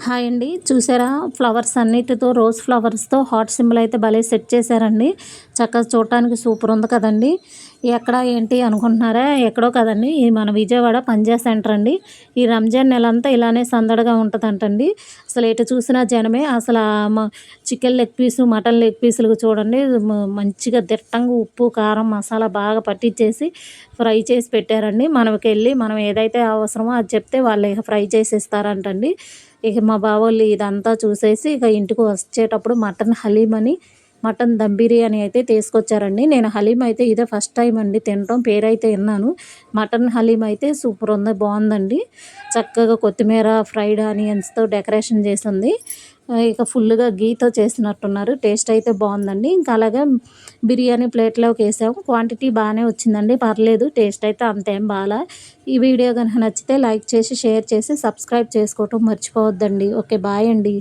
Hi అండి. చూసారా flowers అన్నిటితో రోజ్ ఫ్లవర్స్‌తో హార్ట్ సింబల్ అయితే భలే సెట్ చేశారండి. చక్కగా చూడటానికి సూపర్ ఉంది కదండీ! ఎక్కడ ఏంటి అనుకుంటున్నారా? ఎక్కడో కాదండి. ఇది మన విజయవాడ పంజా సెంటర్ అండి. ఈ రంజాన్ నెలంతా ఇలానే సందడిగా ఉంటదంటండి. అసలు ఎటు చూసినా జనమే. అసల chicken leg piece, mutton leg పీసులు చూడండి మంచిగా దిట్టంగా ఉప్పు, కారం, మసాలా బాగా పట్టించేసి ఫ్రై చేసి పెట్టారండి. మనకెళ్ళి మనం ఏదైతే అవసరమో అది చెప్తే వాళ్ళు ఇక ఫ్రై చేసి ఇస్తారంటండి. ఇక మా బావోళ్ళు ఇదంతా చూసేసి ఇక ఇంటికి వచ్చేటప్పుడు మటన్ హలీం అని మటన్ దమ్ బిర్యానీ అయితే తీసుకొచ్చారండి. నేను హలీం అయితే ఇదే ఫస్ట్ టైమ్ అండి తినటం. పేరైతే విన్నాను. మటన్ హలీం అయితే సూపర్ ఉంది. బాగుందండి. చక్కగా కొత్తిమీర, ఫ్రైడ్ ఆనియన్స్‌తో డెకరేషన్ చేసుంది. ఇక ఫుల్‌గా గీతో చేసినట్టున్నారు. టేస్ట్ అయితే బాగుందండి. ఇంకా అలాగే బిర్యానీ ప్లేట్‌లోకి ఏసాము. క్వాంటిటీ బాగానే వచ్చిందండి. పర్లేదు. టేస్ట్ అయితే అంతేం బాలా. ఈ వీడియో గనుక నచ్చితే లైక్ చేసి, షేర్ చేసి, సబ్స్క్రైబ్ చేసుకోవటం మర్చిపోవద్దండి. ఓకే. బాయ్ అండి.